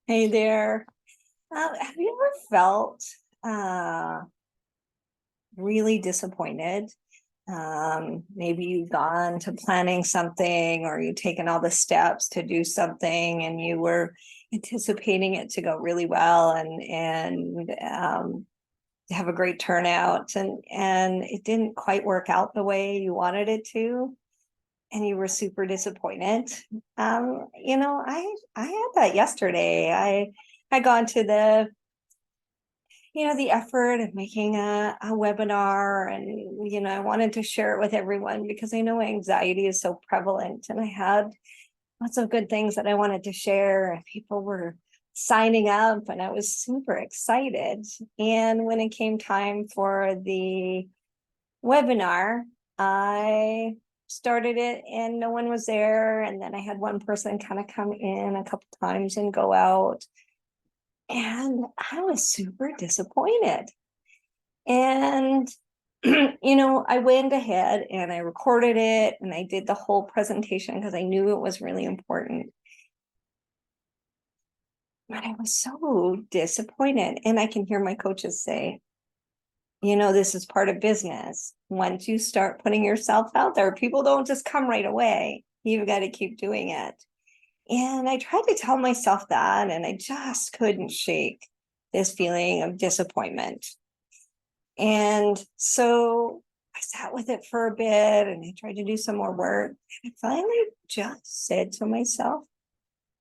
Hey there. Have you ever felt uh, really disappointed? Maybe you've gone to planning something or you've taken all the steps to do something and you were anticipating it to go really well and have a great turnout and it didn't quite work out the way you wanted it to, and you were super disappointed. I had that yesterday. I gone to the effort of making a webinar, and I wanted to share it with everyone because I know anxiety is so prevalent, and I had lots of good things that I wanted to share, and people were signing up and I was super excited. And when it came time for the webinar, I started it and no one was there. And then I had one person kind of come in a couple times and go out. And I was super disappointed. And, I went ahead and I recorded it and I did the whole presentation because I knew it was really important. But I was so disappointed. And I can hear my coaches say, this is part of business. Once you start putting yourself out there, people don't just come right away. You've got to keep doing it. And I tried to tell myself that, and I just couldn't shake this feeling of disappointment. And so I sat with it for a bit and I tried to do some more work. And I finally just said to myself,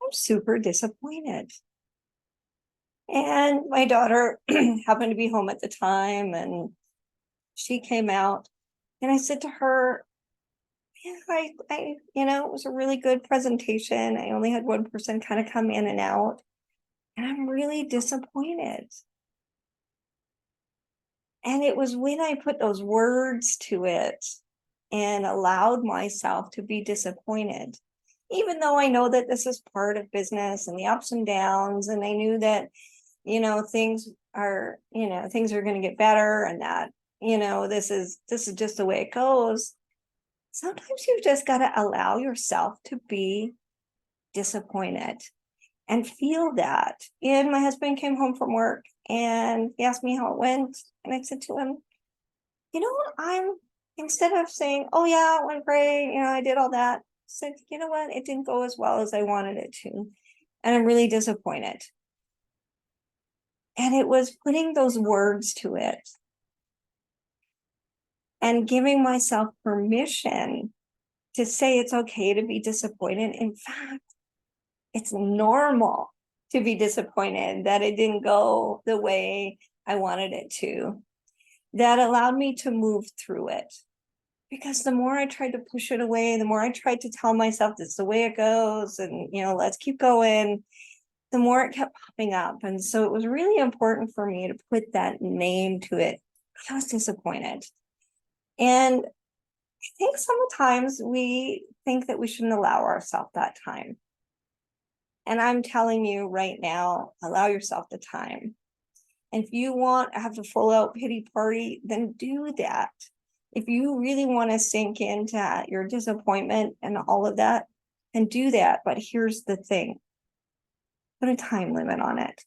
I'm super disappointed. And my daughter happened to be home at the time, and she came out, and I said to her, yeah, it was a really good presentation. I only had one person kind of come in and out, and I'm really disappointed. And it was when I put those words to it and allowed myself to be disappointed, even though I know that this is part of business and the ups and downs. And I knew that, things are going to get better, and that, this is just the way it goes. Sometimes you've just got to allow yourself to be disappointed and feel that. And my husband came home from work and he asked me how it went. And I said to him, instead of saying, oh yeah, it went great, I did all that, I said, you know what, it didn't go as well as I wanted it to. And I'm really disappointed. And it was putting those words to it and giving myself permission to say it's okay to be disappointed. In fact, it's normal to be disappointed that it didn't go the way I wanted it to. That allowed me to move through it. Because the more I tried to push it away, the more I tried to tell myself this is the way it goes, and let's keep going, the more it kept popping up. And so it was really important for me to put that name to it. I was disappointed. And I think sometimes we think that we shouldn't allow ourselves that time. And I'm telling you right now, allow yourself the time. And if you want to have a full out pity party, then do that. If you really want to sink into your disappointment and all of that, then do that. But here's the thing, put a time limit on it.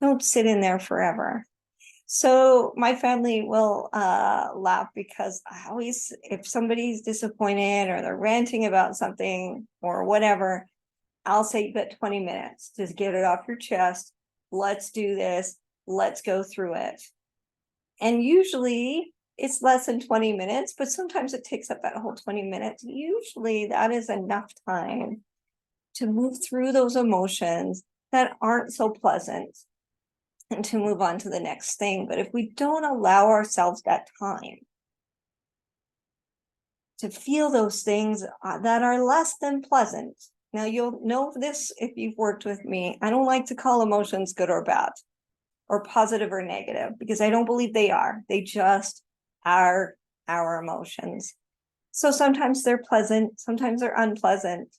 Don't sit in there forever. So my family will laugh because I always, if somebody's disappointed or they're ranting about something or whatever, I'll say, you got 20 minutes. Just get it off your chest. Let's do this. Let's go through it. And usually it's less than 20 minutes, but sometimes it takes up that whole 20 minutes. Usually that is enough time to move through those emotions that aren't so pleasant and to move on to the next thing. But if we don't allow ourselves that time to feel those things that are less than pleasant. Now, you'll know this if you've worked with me. I don't like to call emotions good or bad or positive or negative because I don't believe they are. They just are our emotions. So sometimes they're pleasant, sometimes they're unpleasant.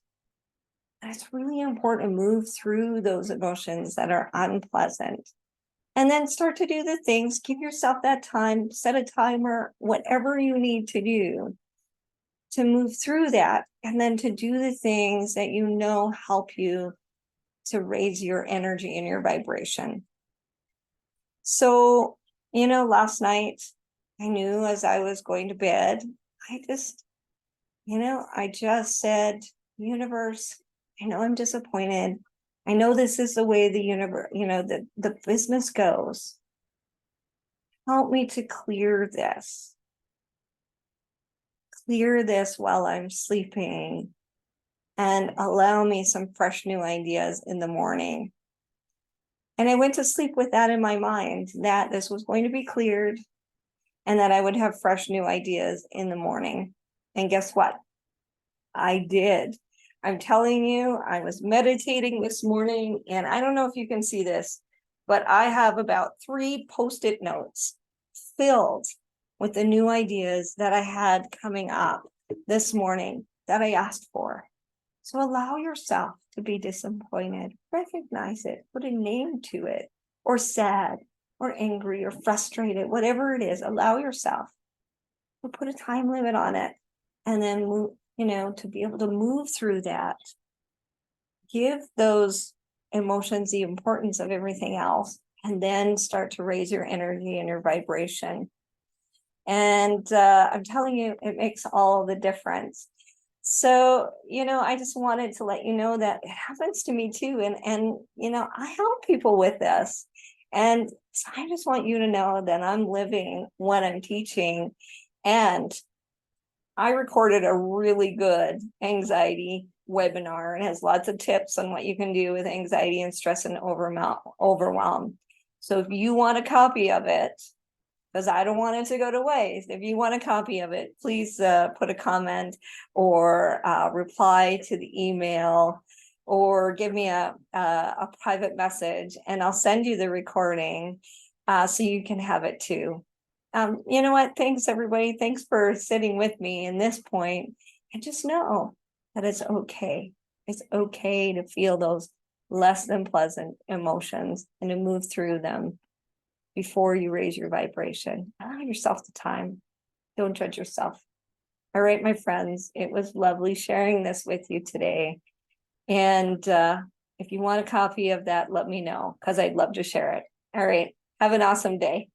And it's really important to move through those emotions that are unpleasant and then start to do the things. Give yourself that time, set a timer, whatever you need to do to move through that, and then to do the things that help you to raise your energy and your vibration. So, last night I knew as I was going to bed, I just said, universe, I know I'm disappointed. I know this is the way the universe, the business goes. Help me to clear this while I'm sleeping, and allow me some fresh new ideas in the morning. And I went to sleep with that in my mind, that this was going to be cleared and that I would have fresh new ideas in the morning. And guess what? I did. I'm telling you, I was meditating this morning, and I don't know if you can see this, but I have about 3 Post-it notes filled with the new ideas that I had coming up this morning that I asked for. So allow yourself to be disappointed, recognize it, put a name to it, or sad, or angry, or frustrated, whatever it is, allow yourself to put a time limit on it, and then move, to be able to move through that. Give those emotions the importance of everything else, and then start to raise your energy and your vibration. And I'm telling you, it makes all the difference. So, I just wanted to let you know that it happens to me too. And I help people with this. And so I just want you to know that I'm living what I'm teaching. And I recorded a really good anxiety webinar. It has lots of tips on what you can do with anxiety and stress and overwhelm. So if you want a copy of it, because I don't want it to go to waste. If you want a copy of it, please put a comment or reply to the email, or give me a private message, and I'll send you the recording so you can have it too. You know what? Thanks, everybody. Thanks for sitting with me in this point. And just know that it's okay. It's okay to feel those less than pleasant emotions and to move through them before you raise your vibration. Allow yourself the time. Don't judge yourself. All right, my friends, it was lovely sharing this with you today. And if you want a copy of that, let me know, because I'd love to share it. All right, have an awesome day.